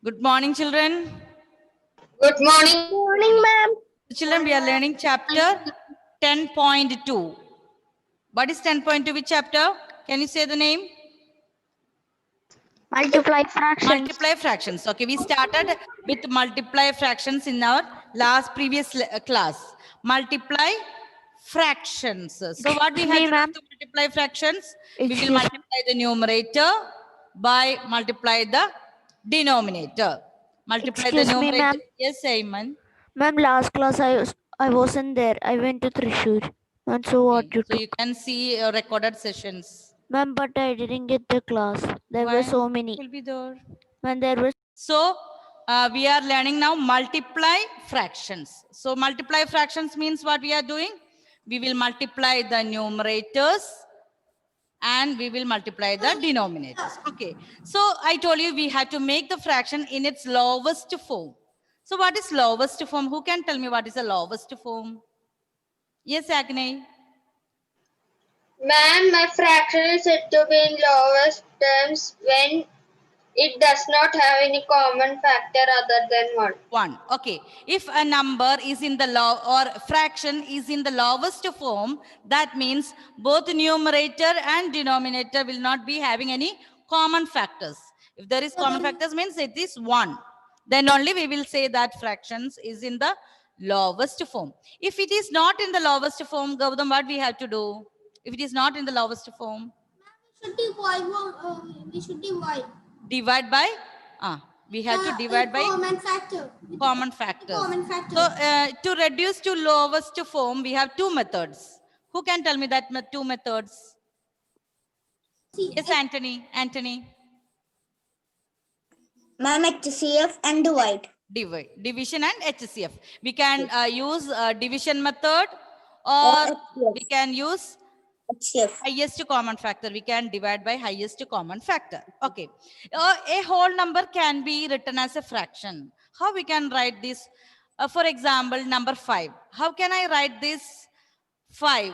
Good morning, children. Good morning. Morning, ma'am. Children, we are learning chapter 10.2. What is 10.2? Which chapter? Can you say the name? Multiply fractions. Multiply fractions. Okay, we started with multiply fractions in our previous class. Multiply fractions. So what we Excuse have me, to ma'am. do to multiply fractions? We will Excuse me. multiply the numerator by multiply the denominator. Multiply the Excuse me, numerator. ma'am. Yes, Ayman. Ma'am, last class I wasn't there. I went to Thrissur. And so what Okay. you So took. you can see recorded sessions. Ma'am, but I didn't get the class. There Why? were so many. Will be there. When there was So we are learning now multiply fractions. So multiply fractions means what we are doing? We will multiply the numerators and we will multiply the denominators. Okay. So I told you we had to make the fraction in its lowest form. So what is lowest form? Who can tell me what is the lowest form? Yes, Agni. Ma'am, my fraction is said to be in lowest terms when it does not have any common factor other than 1. 1. Okay. If a number is in the low or fraction is in the lowest form, that means both numerator and denominator will not be having any common factors. If there is common factors means it is 1. Then only we will say that fractions is in the lowest form. If it is not in the lowest form, Gautam, what we have to do? If it is not in the lowest form, We should divide. divide by, we have to divide by Common factor. common factors. Common factor. So to reduce to lowest form, we have two methods. Who can tell me that two methods? Yes, Anthony. Anthony. Ma'am, HCF and divide. Divide, division and HCF. We can use division method or we can use HCF. highest common factor. We can divide by highest common factor. Okay. A whole number can be written as a fraction. How we can write this? For example, number 5. How can I write this 5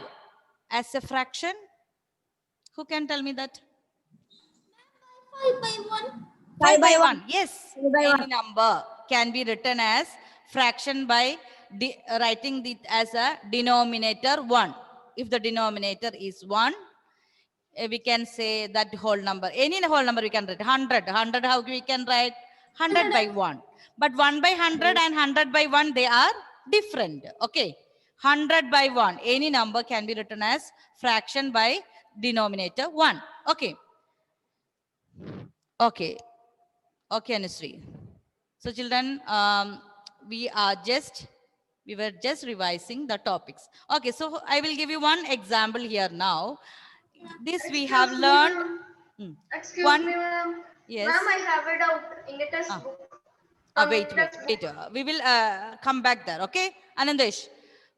as a fraction? Who can tell me that? 5 by 1. 5 by 1. Yes. 5 by Any 1. number can be written as fraction by writing it as a denominator 1. If the denominator is 1, we can say that whole number. Any whole number we can write. 100. 100 how we can write? 100 by 1. But 1 by 100 and 100 by 1, they are different. Okay. 100 by 1. Any number can be written as fraction by denominator 1. Okay. Okay. Okay, Anusri. So children, we were just revising the topics. Okay, so I will give you one example here now. This we have learned. Excuse One- me, ma'am. Yes. Ma'am, I have a doubt in the test book. Wait. We will come back there. Okay, Anandesh.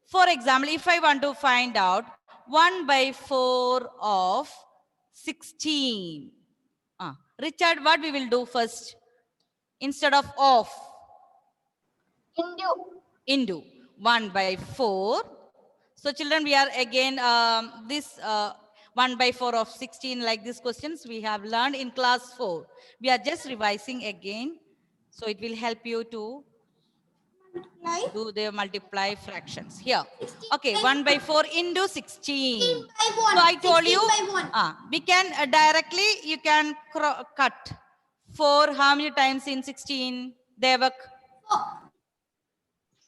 For example, if I want to find out 1 by 4 of 16. Richard, what we will do first? Instead of into 1 by 4. So children, we are again this 1 by 4 of 16 like these questions we have learned in class 4. We are just revising again. So it will help you to do the multiply fractions here. Okay, 1 by 4 into 16. 16 by 1. So I told 16 you, by 1. we can directly, you can cut 4 how many times in 16? Devak.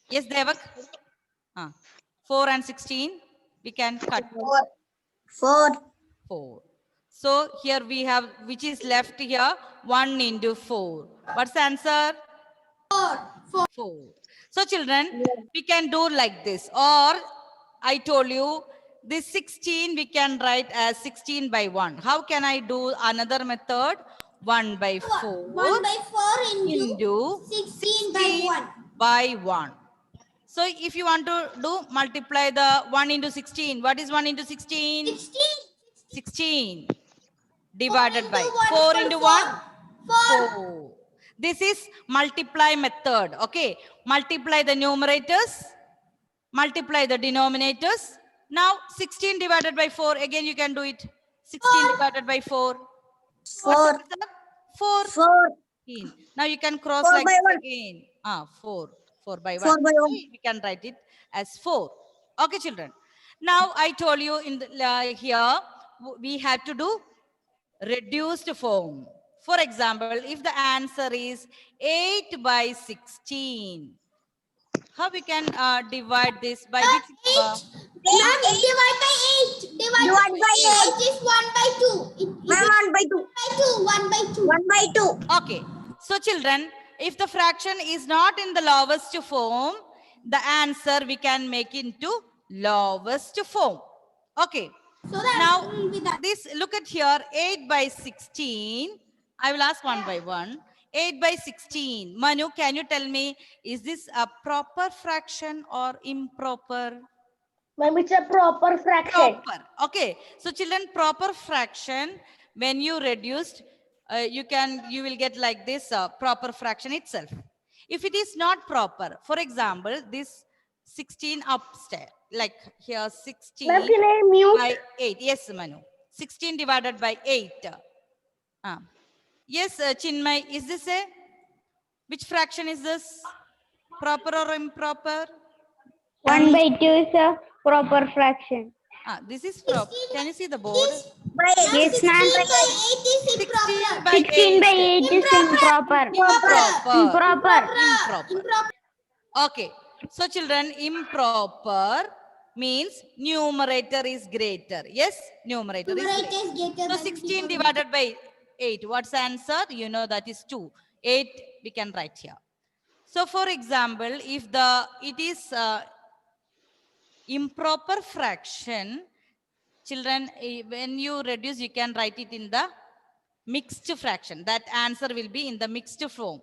Yes, Devak. 4 and 16, we can cut 4. 4. So here we have, which is left here, 1 into 4. What's the answer? 4. So children, we can do like this. Or I told you, this 16 we can write as 16 by 1. How can I do another method? 1 by 4. 1 by 4 into 16 by 1. by 1. So if you want to do multiply the 1 into 16, what is 1 into 16? 16. 16 divided by 4 4 into 1? 4. 4. This is multiply method. Okay. Multiply the numerators, multiply the denominators. Now 16 divided by 4. Again you can do it. 16 divided by 4. 4. 4. 4. 16. Now you can cross 4 like by this 1. again. 4. 4 by 1. 4 by 1. We can write it as 4. Okay, children. Now I told you in the, here we have to do reduced form. For example, if the answer is 8 by 16, how we can divide this by which number? Ma'am, divide by 8. Divide by 8. It is 1 by 2. Ma'am, 1 by 2. 1 by 2. 1 by 2. Okay. So children, if the fraction is not in the lowest form, the answer we can make into lowest form. Okay. So that Now, will be that. this, look at here, 8 by 16. I will ask one by one. 8 by 16. Manu, can you tell me, is this a proper fraction or improper? Ma'am, it's a proper fraction. Proper. Okay. So children, proper fraction, when you reduced, you will get like this proper fraction itself. If it is not proper, for example, this 16 upstairs, like here 16 Ma'am, can I mute? by 8. Yes, Manu. 16 divided by 8. Yes, Chinmay, is this which fraction is this? Proper or improper? 1 by 2 is a proper fraction. This is proper. Can you see the board? Yes, ma'am. 16 by 8 is 16 improper. by 16 by 8 is improper. Improper. Improper. Okay. So children, improper means numerator is greater. Yes, numerator is Numerator greater. is greater So than 16 denominator. divided by 8. What's the answer? You know that is 2. 8 we can write here. So for example, if it is improper fraction, children, when you reduce, you can write it in the mixed fraction. That answer will be in the mixed form.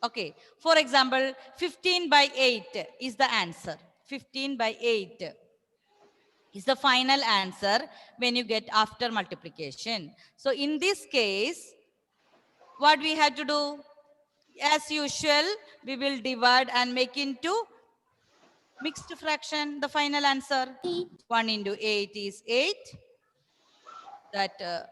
Okay. For example, 15 by 8 is the answer. 15 by 8 is the final answer when you get after multiplication. So in this case, what we have to do? As usual, we will divide and make into mixed fraction, the final answer. 1 into 8 is 8. That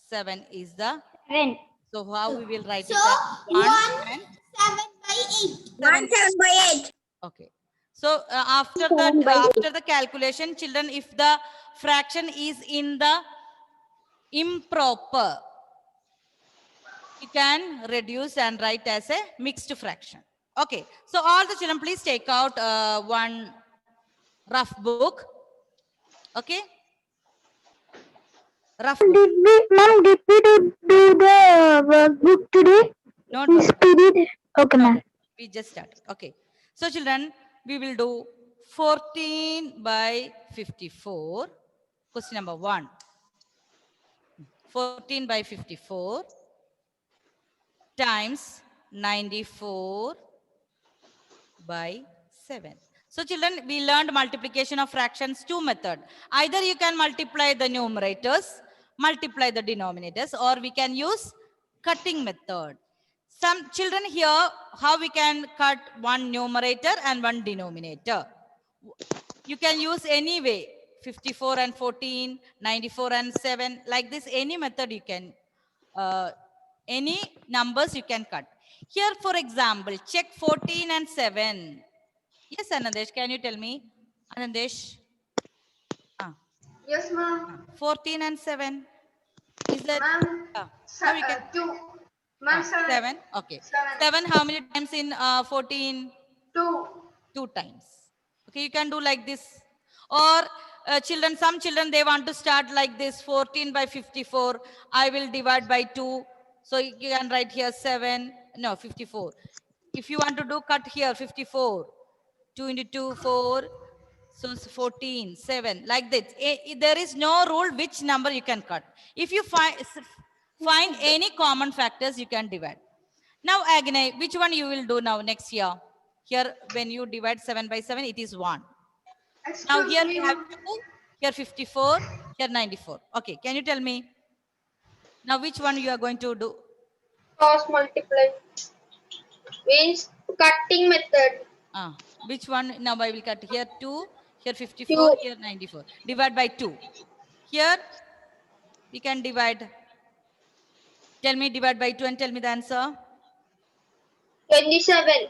7 is the. 7. So how we will write So, it as 1 and 7 by 8. 7. 7 by 8. Okay. So after the calculation, children, if the fraction is in the improper, you can reduce and write as a mixed fraction. Okay. So all the children, please take out one rough book. Okay. Rough book. Did we do the workbook today? Not In work. spirit? Okay, ma'am. We just started. Okay. So children, we will do 14 by 54. Question number 1. 14 by 54 times 94 by 7. So children, we learned multiplication of fractions 2 method. Either you can multiply the numerators, multiply the denominators, or we can use cutting method. Some children here, how we can cut one numerator and one denominator. You can use any way, 54 and 14, 94 and 7, like this, any method you can, any numbers you can cut. Here, for example, check 14 and 7. Yes, Anandesh, can you tell me? Anandesh? Yes, ma'am. 14 and 7. Is that? Ma'am, How we can? 2. Ma'am, 7. Okay. 7. 7, how many times in 14? 2. 2 times. Okay, you can do like this. Or children, some children, they want to start like this, 14 by 54. I will divide by 2. So you can write here 7, no, 54. If you want to do cut here, 54. 2 into 2, 4. So it's 14, 7, like this. There is no rule which number you can cut. If you find any common factors, you can divide. Now, Agnay, which one you will do now next year? Here, when you divide 7 by 7, it is 1. Now, Excuse here me, we have ma'am. 2, here 54, here 94. Okay, can you tell me? Now, which one you are going to do? Cross multiply. Means cutting method. Which one? Now, I will cut here 2, here 54, 2. here 94. Divide by 2. Here, we can divide. Tell me, divide by 2 and tell me the answer. 27.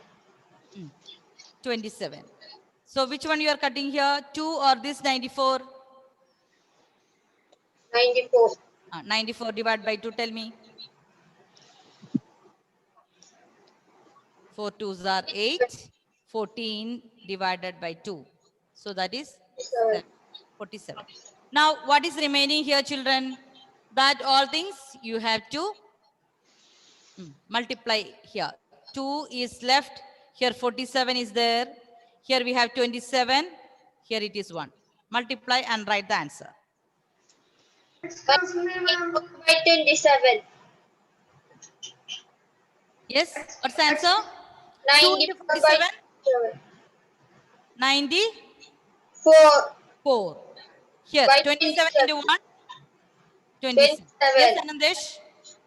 27. So which one you are cutting here? 2 or this 94? 94. 94 divided by 2, tell me. 4 2s are 8. 14 divided by 2. So that is 47. Now what is remaining here, children? That all things you have to multiply here. 2 is left. Here 47 is there. Here we have 27. Here it is 1. Multiply and write the answer. Excuse me, ma'am. 94 by 27. Yes, what's the answer? 2 into 94 by 47? 94. 4 Here, by 27 into 1? 27. 27. Yes, Anandesh?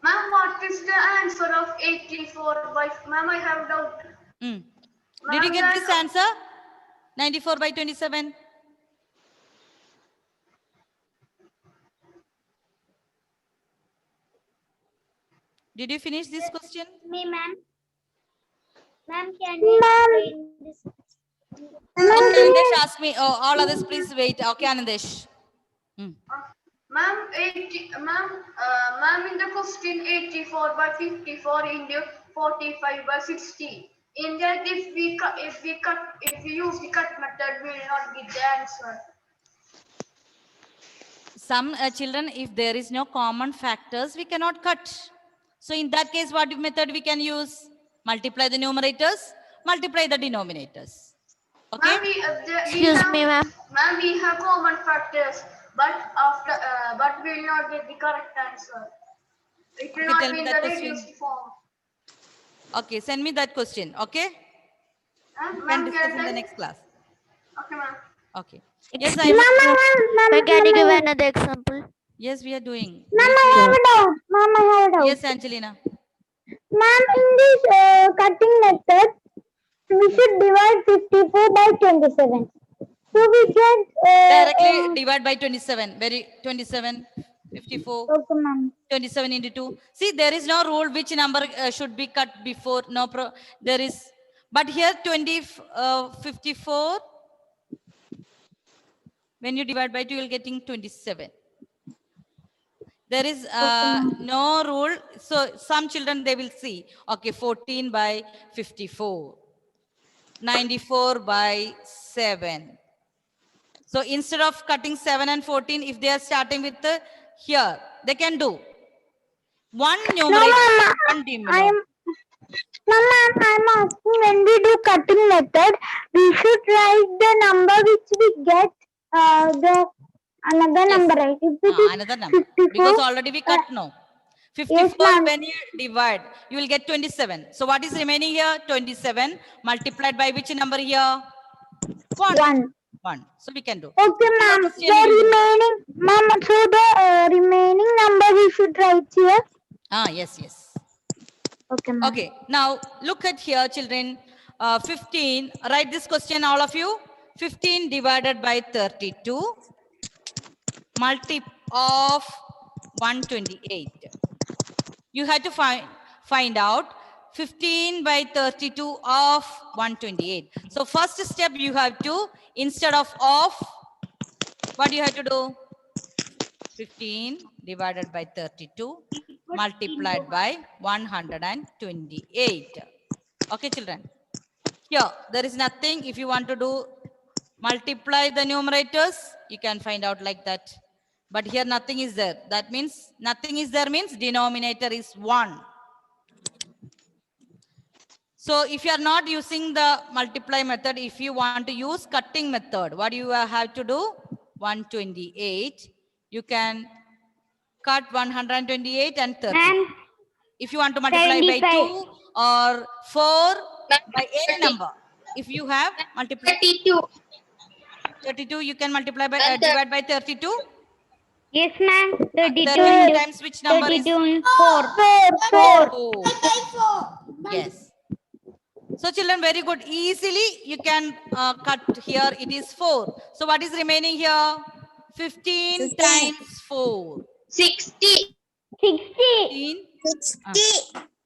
Ma'am, what is the answer of 84 by... Ma'am, I have doubt. Did you get this answer? 94 by 27? Did you finish this question? Me, ma'am. Ma'am, can you explain this? Okay, Anandesh, ask me. Oh, all others, please wait. Okay, Anandesh. Ma'am, ma'am, in the question 84 by 54 into 45 by 60. In that, if we use the cut method, we will not get the answer. Some children, if there is no common factors, we cannot cut. So in that case, what method we can use? Multiply the numerators, multiply the denominators. Okay? Ma'am, Excuse me, ma'am. Ma'am, we have common factors, but we will not get the correct answer. It will Okay, not tell be me in that the question. reduced form. Okay, send me that question. Okay? We can Ma'am, discuss in the I- next class. Okay, ma'am. Okay. Yes, Excuse I me, ma'am, can you give another example? Yes, we are doing. Ma'am, I have a doubt. Ma'am, I have a doubt. Yes, Angelina. Ma'am, in this cutting method, we should divide 54 by 27. So we get Directly divide by 27. 27, 54. okay, ma'am. 27 into 2. See, there is no rule which number should be cut before. No, there is. But here 54. When you divide by 2, you will getting 27. There is no rule. So some children, they will see. Okay, 14 by 54. 94 by 7. So instead of cutting 7 and 14, if they are starting with here, they can do. One numerator, one denominator. Ma'am, I'm asking when we do cutting method, we should write the number which we get another Yes. number, right? If it is Another number. 54, Because already we cut now. 54, yes, ma'am. when you divide, you will get 27. So what is remaining here? 27 multiplied by which number here? 1. 1. So we can do. Okay, ma'am. Question The we will do. remaining, ma'am, so the remaining number we should write here. Yes, yes. Okay, ma'am. Okay, now look at here, children. 15, write this question, all of you. 15 divided by 32, multi of 128. You have to find out 15 by 32 of 128. So first step you have to, instead of, what do you have to do? 15 divided by 32 multiplied by 128. Okay, children. Here, there is nothing. If you want to do multiply the numerators, you can find out like that. But here nothing is there. That means nothing is there means denominator is 1. So if you are not using the multiply method, if you want to use cutting method, what you have to do? 128. You can cut 128 and 30. If you want to multiply by 2 or 4, by any number. If you have multiply 32. 32, you can multiply by divide by 32. Yes, ma'am. 32 32 times which number is 4. 4. 4. Yes. So children, very good. Easily you can cut here. It is 4. So what is remaining here? 15 times 4. 60. 15.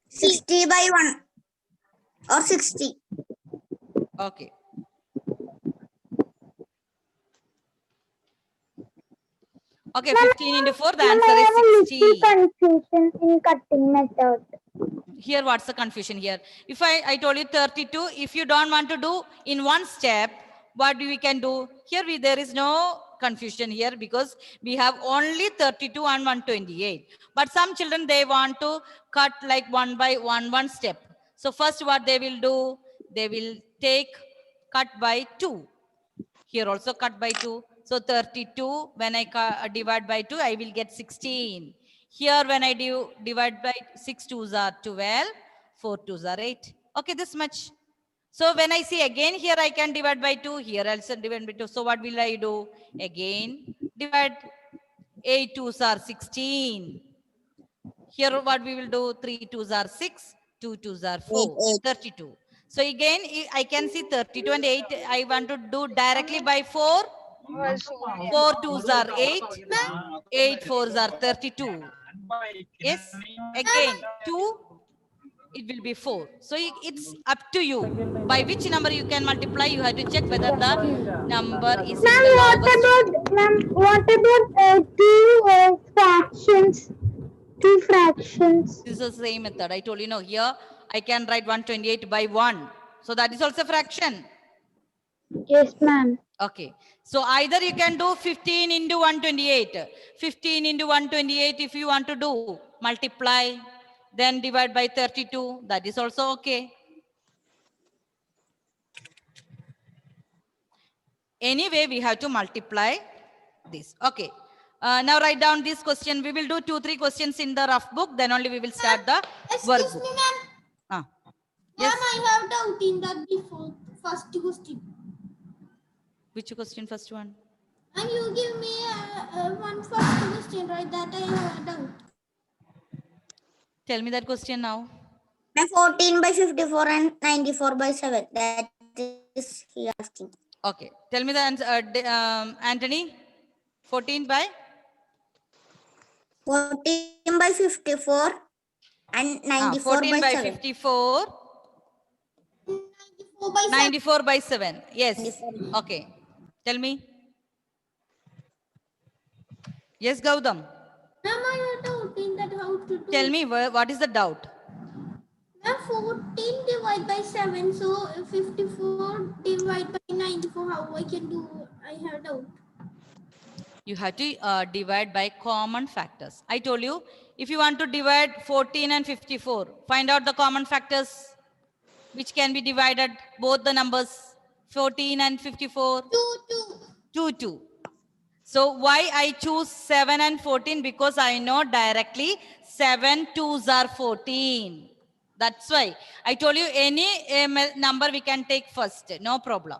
60 by 1. or 60. Okay. Okay, 15 into 4, the Ma'am, answer I is have a 60. little confusion in cutting method. Here, what's the confusion here? If I told you 32, if you don't want to do in one step, what we can do? Here, there is no confusion here because we have only 32 and 128. But some children, they want to cut like one by one step. So first what they will do, they will take cut by 2. Here also cut by 2. So 32, when I divide by 2, I will get 16. Here when I divide by 6 2s are 12, 4 2s are 8. Okay, this much. So when I see again here, I can divide by 2. Here also divide by 2. So what will I do? Again, divide 8 2s are 16. Here what we will do? 3 2s are 6, 2 2s are 4, 8. 32. So again, I can see 32 and 8. I want to do directly by 4. 4 2s are 8, 8 4s are 32. Yes, again 2, it will be 4. So it's up to you. By which number you can multiply, you have to check whether the number is in the lowest. What about two fractions? Two fractions. This is the same method. I told you, no, here I can write 128 by 1. So that is also a fraction. Yes, ma'am. Okay. So either you can do 15 into 128. 15 into 128 if you want to do. Multiply. Then divide by 32. That is also okay. Anyway, we have to multiply this. Okay. Now write down this question. We will do 2-3 questions in the rough book. Then only we will start the Excuse workbook. me, ma'am. Ah. Yes. Ma'am, I have doubt in that before first question. Which question first one? And you give me one first question, right? That I have a doubt. Tell me that question now. 14 by 54 and 94 by 7. That is he asking. Okay. Tell me the answer, Anthony. 14 by? 14 by 54 and 94 14 by by 7. 54. 94 by 7. 94 by 7. Yes. 94. Okay. Tell me. Yes, Gautam. Ma'am, I have doubt in that how to do. Tell me what is the doubt? Ma'am, 14 divided by 7. So 54 divided by 94. How I can do? I have doubt. You have to divide by common factors. I told you, if you want to divide 14 and 54, find out the common factors which can be divided, both the numbers, 14 and 54. 2. 2. So why I choose 7 and 14? Because I know directly 7 2s are 14. That's why I told you any number we can take first. No problem.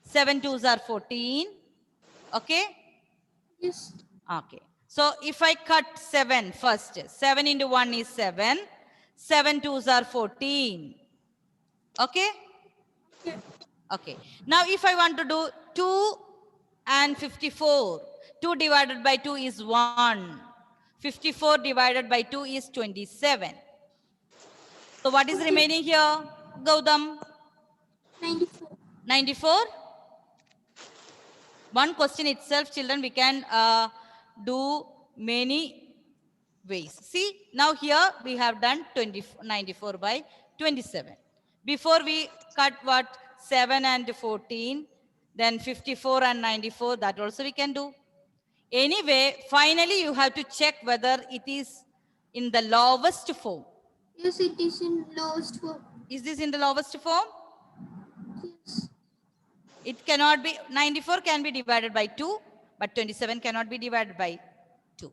7 2s are 14. Okay. Yes. Okay. So if I cut 7 first, 7 into 1 is 7. 7 2s are 14. Okay. Okay. Now if I want to do 2 and 54. 2 divided by 2 is 1. 54 divided by 2 is 27. So what is remaining here, Gautam? 94. 94? One question itself, children, we can do many ways. See, now here we have done 94 by 27. Before we cut what? 7 and 14. Then 54 and 94, that also we can do. Anyway, finally you have to check whether it is in the lowest form. Yes, it is in lowest form. Is this in the lowest form? Yes. It cannot be, 94 can be divided by 2, but 27 cannot be divided by 2.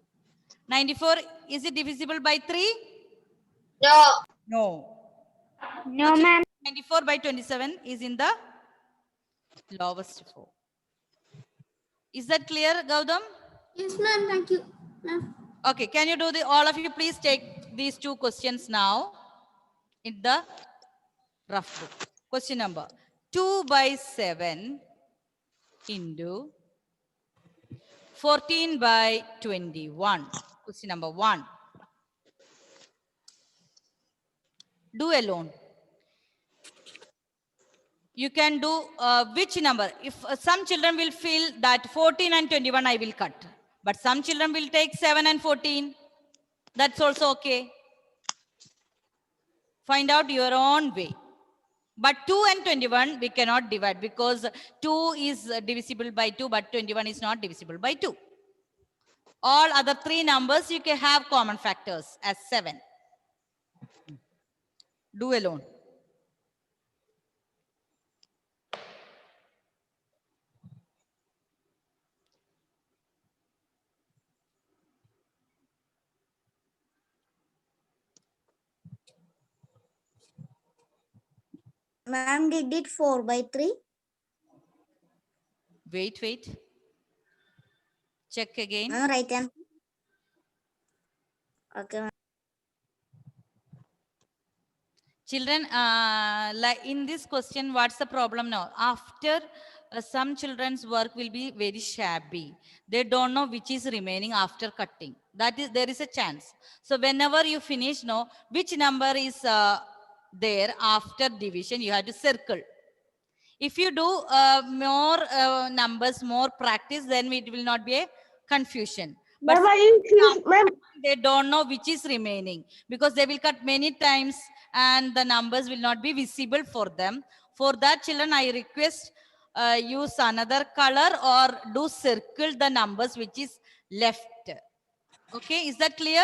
94, is it divisible by 3? No. No. No, ma'am. 94 by 27 is in the lowest form. Is that clear, Gautam? Yes, ma'am. Thank you, ma'am. Okay, can you do the, all of you please take these 2 questions now in the rough book. Question number 2 by 7 into 14 by 21. Question number 1. Do alone. You can do which number. If some children will feel that 14 and 21 I will cut. But some children will take 7 and 14. That's also okay. Find out your own way. But 2 and 21 we cannot divide because 2 is divisible by 2, but 21 is not divisible by 2. All other three numbers you can have common factors as 7. Do alone. Ma'am, did it 4 by 3? Wait. Check again. Ma'am, right hand. Okay, ma'am. Children, like in this question, what's the problem now? After some children's work will be very shabby. They don't know which is remaining after cutting. That is, there is a chance. So whenever you finish, know which number is there after division, you have to circle. If you do more numbers, more practice, then it will not be a confusion. But they don't know which is remaining because they will cut many times and the numbers will not be visible for them. For that, children, I request use another color or do circle the numbers which is left. Okay, is that clear?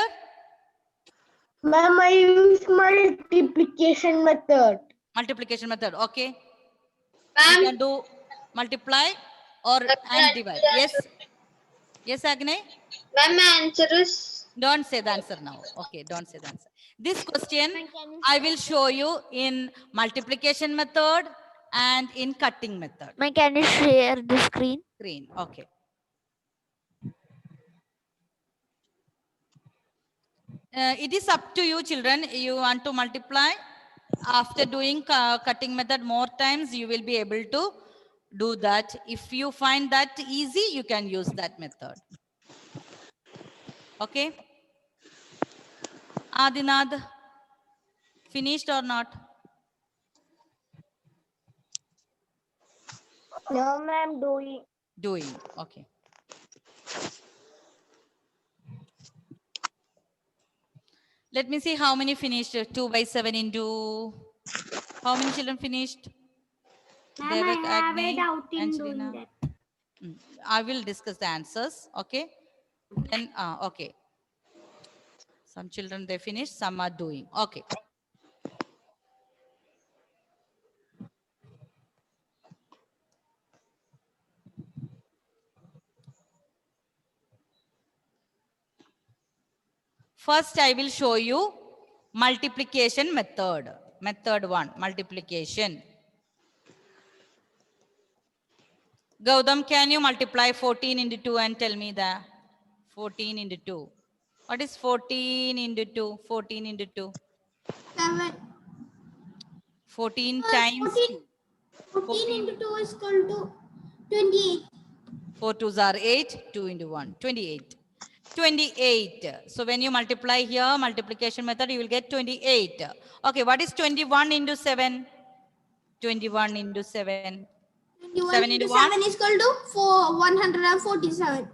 Ma'am, I use multiplication method. Multiplication method, okay. You Ma'am, can do multiply or and divide. Yes. Yes, Agne? ma'am, my answer is Don't say the answer now. Okay, don't say the answer. This question I will show you in multiplication method and in cutting method. Ma'am, can you share the screen? Screen. Okay. It is up to you, children. You want to multiply. After doing cutting method more times, you will be able to do that. If you find that easy, you can use that method. Okay. Adinad, finished or not? No, ma'am, doing. Doing. Okay. Let me see how many finished. 2 by 7 into. How many children finished? Ma'am, Devak, I have Agni, a doubt in Angelina. doing that. I will discuss the answers. Okay. Then, okay. Some children they finished, some are doing. Okay. First, I will show you multiplication method. Method 1, multiplication. Gautam, can you multiply 14 into 2 and tell me the 14 into 2? What is 14 into 2? 14 into 2. 7. 14 times 14. 14 into 2 is equal to 28. 4 2s are 8, 2 into 1, 28. 28. So when you multiply here, multiplication method, you will get 28. Okay, what is 21 into 7? 21 into 7. 21 7 into into 1? 7 is equal to 147.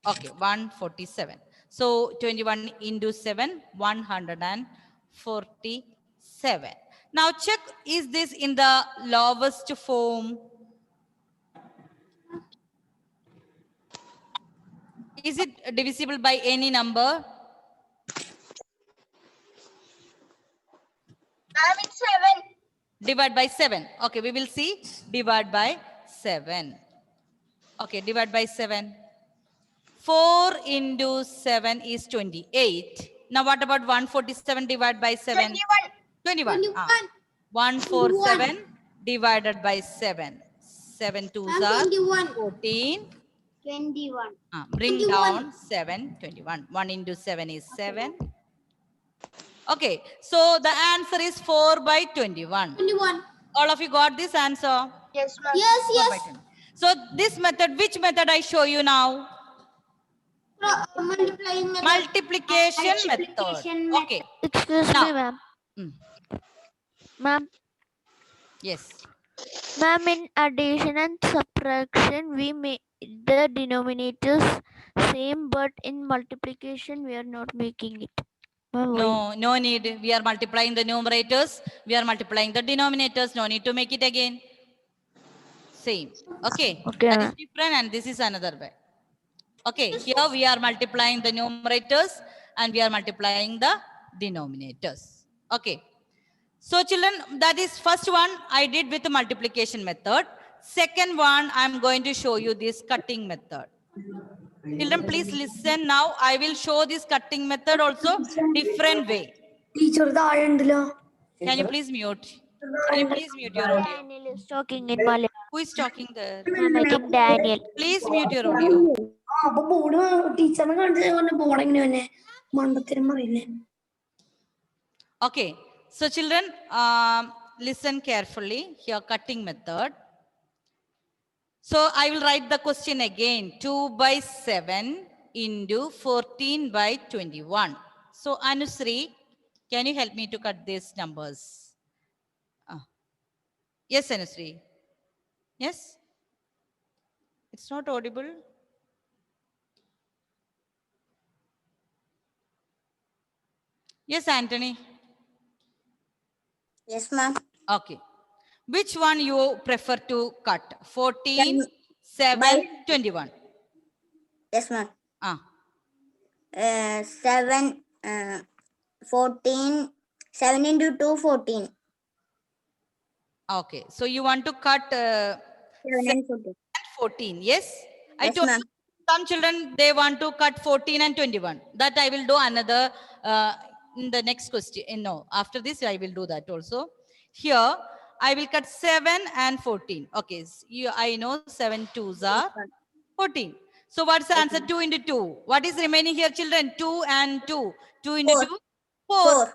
Okay, 147. So 21 into 7, 147. Now check, is this in the lowest form? Is it divisible by any number? it's 7. Divide by 7. Okay, we will see. Divide by 7. Okay, divide by 7. 4 into 7 is 28. Now what about 147 divided by 7? 21. 147 divided by 7. 7 2s are 21. 14. 21. Bring 21. down 7, 21. 1 into 7 is 7. Okay, so the answer is 4 by 21. 21. All of you got this answer? Yes, ma'am. Yes, 4 by yes. 20. So this method, which method I show you now? Multiplying method. Multiplication method. Multiplication method. Excuse Now- me, ma'am. Mm. Ma'am, Yes. Ma'am, in addition and subtraction, we make the denominators same, but in multiplication, we are not making it. Ma'am, why? No need. We are multiplying the numerators. We are multiplying the denominators. No need to make it again. Same. Okay. Okay, That is ma'am. different and this is another way. Okay. Here we are multiplying the numerators and we are multiplying the denominators. Okay. So children, that is first one I did with the multiplication method. Second one, I'm going to show you this cutting method. Children, please listen now. I will show this cutting method also different way. Teacher, Can you please mute? Can you please mute your audio? Daniel is talking in Malayalam. Who is talking there? Ma'am, I think Daniel. Please mute your audio. അപ്പൊ board ടീച്ചറിനെ കാണിച്ചു പറഞ്ഞ board എങ്ങനെ തന്നെ മണ്ടത്തരം പറയില്ലേ Okay. So children, listen carefully. Here cutting method. So I will write the question again. 2 by 7 into 14 by 21. So Anusri, can you help me to cut these numbers? Yes, Anusri. Yes? It's not audible. Yes, Anthony. Yes, ma'am. Okay. Which one you prefer to cut? 14, 7, By- 21. Yes, ma'am. Ah. 7, 14, 7 into 2, 14. Okay. So you want to cut 7 and 14. 14. Yes? I Yes, told ma'am. you some children, they want to cut 14 and 21. That I will do another in the next question. No, after this, I will do that also. Here, I will cut 7 and 14. Okay. I know 7 twos are 14. So what's the answer? 2 into 2. What is remaining here, children? 2 and 2. 2 into 4. 2? 4. 4.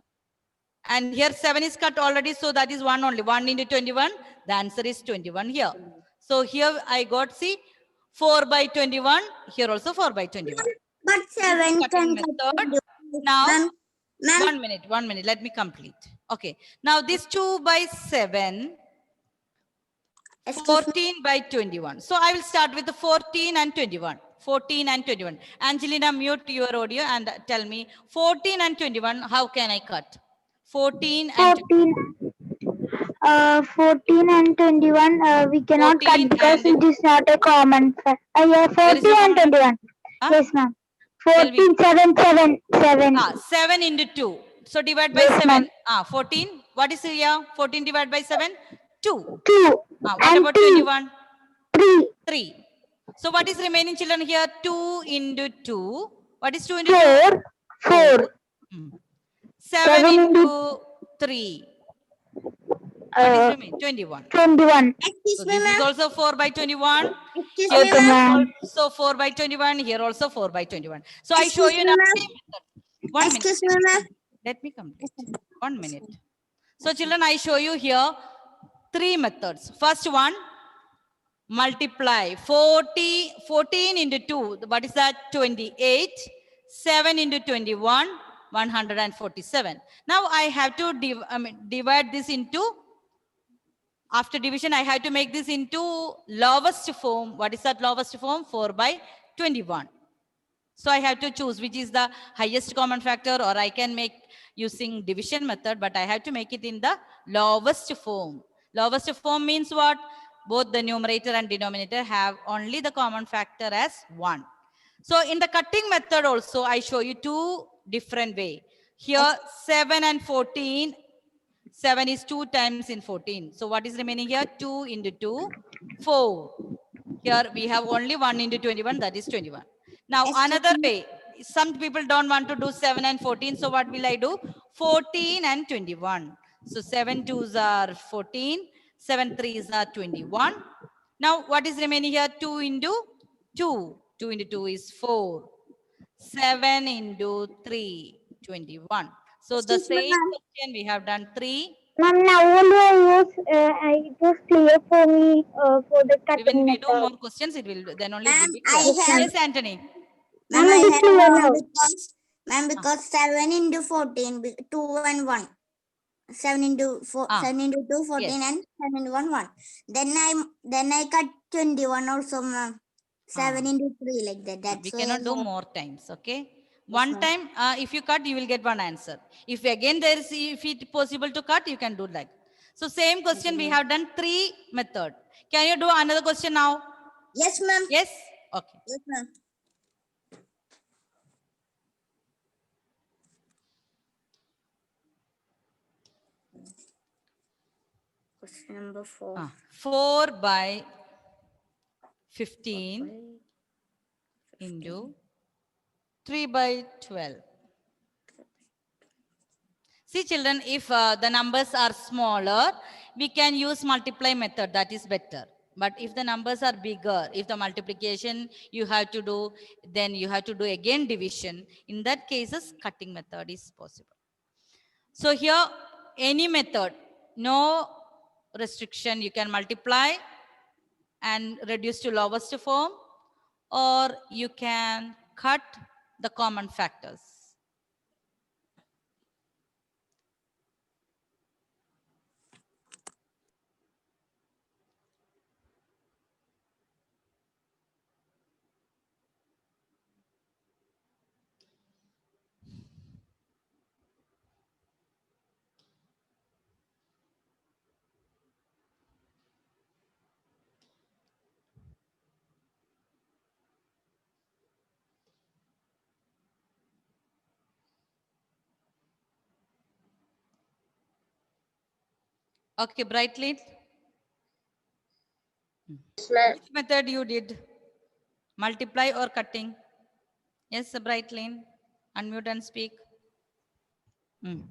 And here 7 is cut already. So that is 1 only. 1 into 21. The answer is 21 here. So here I got, see, 4 by 21. Here also 4 by 21. But 7 Cutting can method. Now, Ma'am, 1 minute, 1 minute. Let me complete. Okay. Now this 2 by 7. excuse me. 14 by 21. So I will start with the 14 and 21. 14 and 21. Angelina, mute your audio and tell me 14 and 21, how can I cut? 14 and 14 and 21 we cannot 14 cut because and- it is not a common fact. Yeah, There is 14 no and common- 21. Huh? Yes, ma'am. Tell me. 14, 7, 7. 7 into 2. So divide by Yes, 7. ma'am. 14. What is here? 14 divided by 7? 2. 2 What and about 3, 21? 3, 3. So what is remaining, children, here? 2 into 2. What is 2 into 2? 4, 4. 7 7 into 3. What is remaining? 21. 21. Excuse So me, this is ma'am. also 4 by 21. Excuse Here me, Okay, ma'am. ma'am. also 4 by 21. Here also 4 by 21. So I show Excuse you me, now. ma'am. Same method. 1 minute. Excuse me, ma'am. Let me complete. 1 minute. So children, I show you here 3 methods. First one, multiply 14 into 2. What is that? 28. 7 into 21, 147. Now I have to divide this into, after division, I have to make this into lowest form. What is that lowest form? 4 by 21. So I have to choose which is the highest common factor, or I can make using division method, but I have to make it in the lowest form. Lowest form means what? Both the numerator and denominator have only the common factor as 1. So in the cutting method also, I show you 2 different way. Here 7 and 14. 7 is 2 times in 14. So what is remaining here? 2 into 2, 4. Here we have only 1 into 21, that is 21. Now another way, some people don't want to do 7 and 14. So what will I do? 14 and 21. So 7 twos are 14, 7 threes are 21. Now what is remaining here? 2 into 2. 2 into 2 is 4. 7 into 3, 21. So the Excuse me, same ma'am. question we have done 3. Ma'am, now only it was clear for me for the When cutting we do method. more questions, it will then only it Ma'am, will be I clear. have- Yes, Anthony. Ma'am, Ma'am, I it is have clear one now. because 7 into 14, 2 and 1. 7 into 4, Ah, 7 into 2, 14, yes. and 7 into 1, 1. Then I cut 21 also, ma'am. 7 Ah. into 3 like that. That's We why cannot I do have. more times. Okay. Yes, One ma'am. time, if you cut, you will get one answer. If again there is, if it possible to cut, you can do like. So same question, we have done 3 method. Can you do another question now? Yes, ma'am. Yes. Okay. Yes, ma'am. Question number 4. 4 by 15 into 3 by 12. See children, if the numbers are smaller, we can use multiply method, that is better. But if the numbers are bigger, if the multiplication you have to do, then you have to do again division. In that cases, cutting method is possible. So here, any method, no restriction, you can multiply and reduce to lowest form, or you can cut the common factors. Okay, brightly. Yes, ma'am. Which method you did? Multiply or cutting? Yes, Brightline. Unmute and speak. Hmm.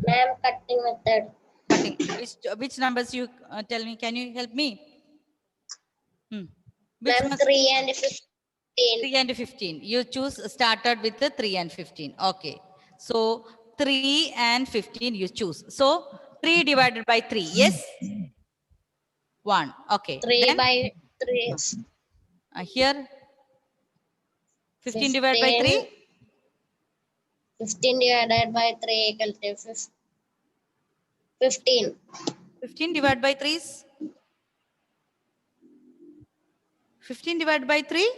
Ma'am, cutting method. Cutting. Which numbers you tell me? Can you help me? Which Ma'am, one? 3 and 15. 3 and 15. You choose started with the 3 and 15. Okay. So 3 and 15 you choose. So 3 divided by 3. Yes? 1. Okay. 3 Then by 3. here 15 divided by 3. 15 divided by 3 equal to 15. 15 divided by 3 is 15 divided by 3.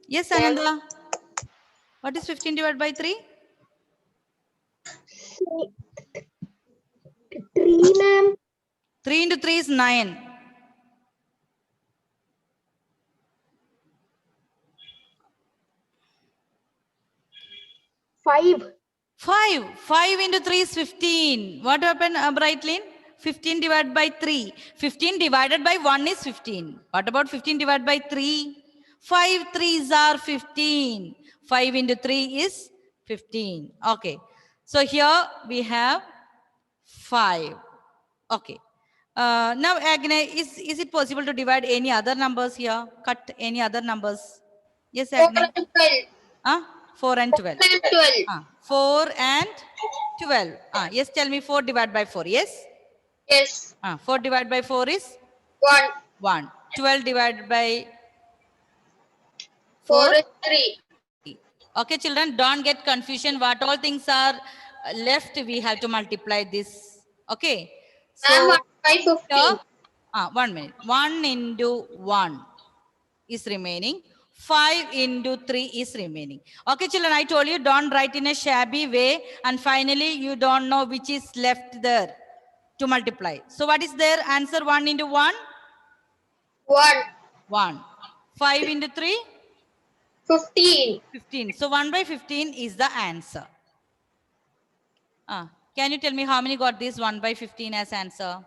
Yes, Ananda. What is 15 divided by 3? 3, ma'am. 3 into 3 is 9. 5. 5. 5 into 3 is 15. What happened, Brightlin? 15 divided by 3. 15 divided by 1 is 15. What about 15 divided by 3? 5 3s are 15. 5 into 3 is 15. Okay. So here we have 5. Okay. Now, Agne, is it possible to divide any other numbers here? Cut any other numbers? Yes, 4 Agne? and 12. 4 and 12. 4 and 12. 4 and 12. Yes, tell me 4 divided by 4. Yes? Yes. 4 divided by 4 is 1. 1. 12 divided by 4 4. is 3. Okay, children, don't get confusion. What all things are left, we have to multiply this. Okay. Ma'am, So, 1 by 15. here, 1 minute. 1 into 1 is remaining. 5 into 3 is remaining. Okay, children, I told you don't write in a shabby way. And finally, you don't know which is left there to multiply. So what is there? Answer 1 into 1? 1. 1. 5 into 3? 15. 15. So 1 by 15 is the answer. Can you tell me how many got this 1 by 15 as answer?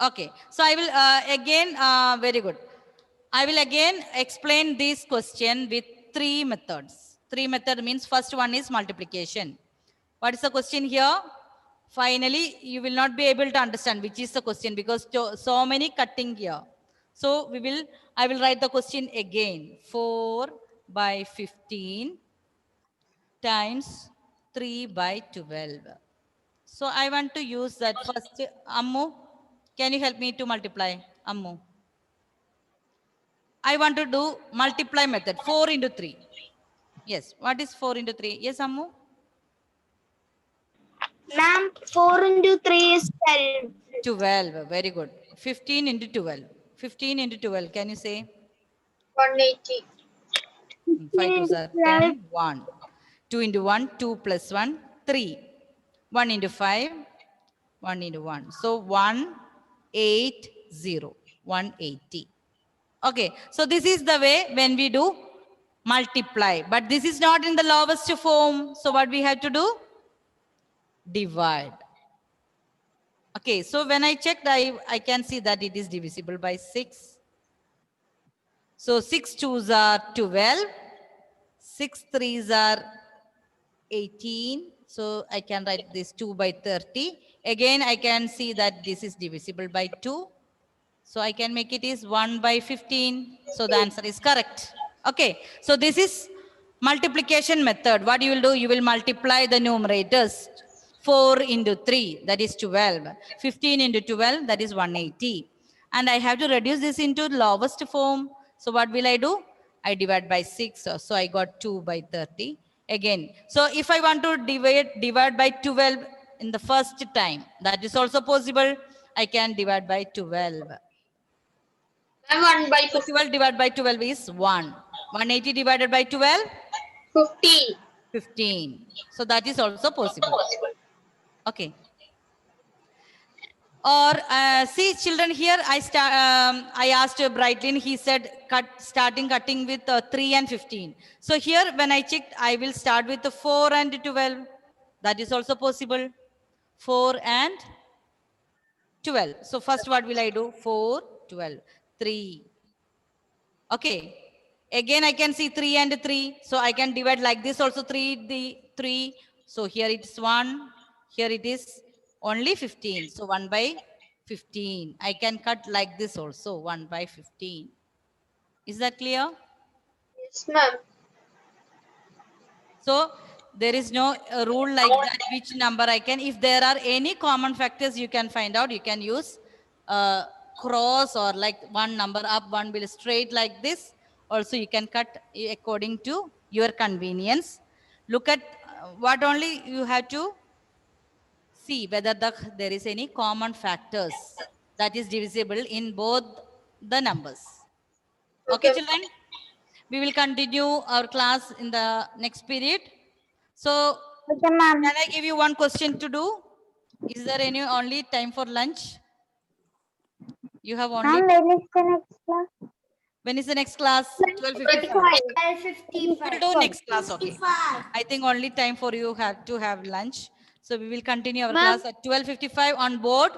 Okay. So I will again, very good. I will again explain this question with 3 methods. 3 method means first one is multiplication. What is the question here? Finally, you will not be able to understand which is the question because so many cutting here. So I will write the question again. 4 by 15 times 3 by 12. So I want to use that first. Ammu, can you help me to multiply? Ammu. I want to do multiply method. 4 into 3. Yes. What is 4 into 3? Yes, Ammu? Ma'am, 4 into 3 is 12. 12. Very good. 15 into 12. 15 into 12. Can you say? 180. 5 2s are 12. 10. 1. 2 into 1. 2 plus 1. 3. 1 into 5. 1 into 1. So 180. 180. Okay. So this is the way when we do multiply. But this is not in the lowest form. So what we have to do? Divide. Okay, so when I checked, I can see that it is divisible by 6. So 6 2s are 12. 6 3s are 18. So I can write this 2 by 30. Again, I can see that this is divisible by 2. So I can make it is 1 by 15. So the answer is correct. Okay, so this is multiplication method. What you will do? You will multiply the numerators. 4 into 3, that is 12. 15 into 12, that is 180. And I have to reduce this into lowest form. So what will I do? I divide by 6. So I got 2 by 30. Again, so if I want to divide by 12 in the first time, that is also possible. I can divide by 12. Ma'am, 1 by So 12 divided by 12 is 1. 180 divided by 12? 50. 15. So that is also possible. Okay. Or see children here, I asked Brightlin, he said starting cutting with 3 and 15. So here when I checked, I will start with the 4 and 12. That is also possible. 4 and 12. So first what will I do? 4, 12, 3. Okay. Again, I can see 3 and 3. So I can divide like this also 3. So here it is 1. Here it is only 15. So 1 by 15. I can cut like this also 1 by 15. Is that clear? Yes, ma'am. So there is no rule like that which number I can. If there are any common factors you can find out, you can use cross or like one number up, one will straight like this. Also you can cut according to your convenience. Look at what only you have to see whether there is any common factors that is divisible in both the numbers. Okay, Okay. children? We will continue our class in the next period. So, Okay, ma'am. can I give you one question to do? Is there any only time for lunch? You have only. Ma'am, when is the next class? When is the next class? 12:55. 55. We'll do next class. Okay. I think only time for you have to have lunch. So we will continue our Ma'am. class at 12:55 on board.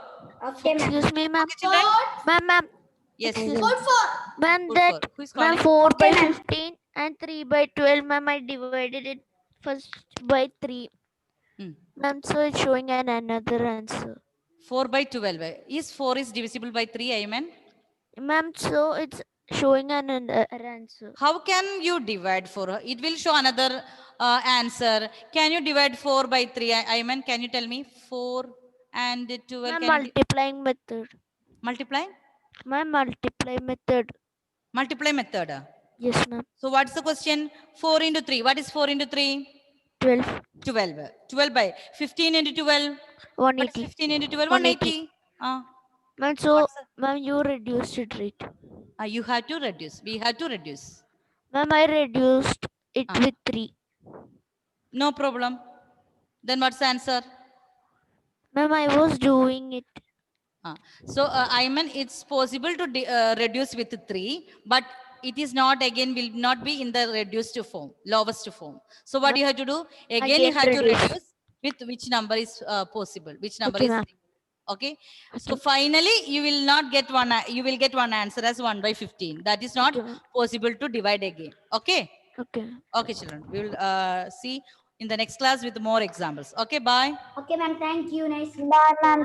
Excuse me, ma'am. Okay, children. Ma'am. Yes. Ma'am, Good that Who is ma'am calling? 4 by 15 and 3 by 12, ma'am, I divided it first by 3. Hmm. Ma'am, so it's showing another answer. 4 by 12. Is 4 is divisible by 3, Ayman? Ma'am, so it's showing another answer. How can you divide 4? It will show another answer. Can you divide 4 by 3? Ayman, can you tell me? 4 and 12. Ma'am, Can you multiplying method. multiply? Ma'am, multiply method. Multiply method. Yes, ma'am. So what's the question? 4 into 3. What is 4 into 3? 12. 12. 12 by 15 into 12. What is 180. 15 into 12? 180. 180. Ma'am, so, What's ma'am, you reduced it, right? you have to reduce. We have to reduce. Ma'am, I reduced it with 3. No problem. Then what's the answer? Ma'am, I was doing it. So, Ayman, it's possible to reduce with 3, but it is not again will not be in the reduced form, lowest form. So what you have to do? Again, you Again, have to reduce. reduce with which number is possible, which number Okay, is ma'am. okay. So finally, you will not get one. You will get one answer as 1 by 15. That is not Okay, ma'am. possible to divide again. Okay. Okay. Okay, children. We will see in the next class with more examples. Okay. Bye. Okay, ma'am. Thank you. Nice. Bye, ma'am.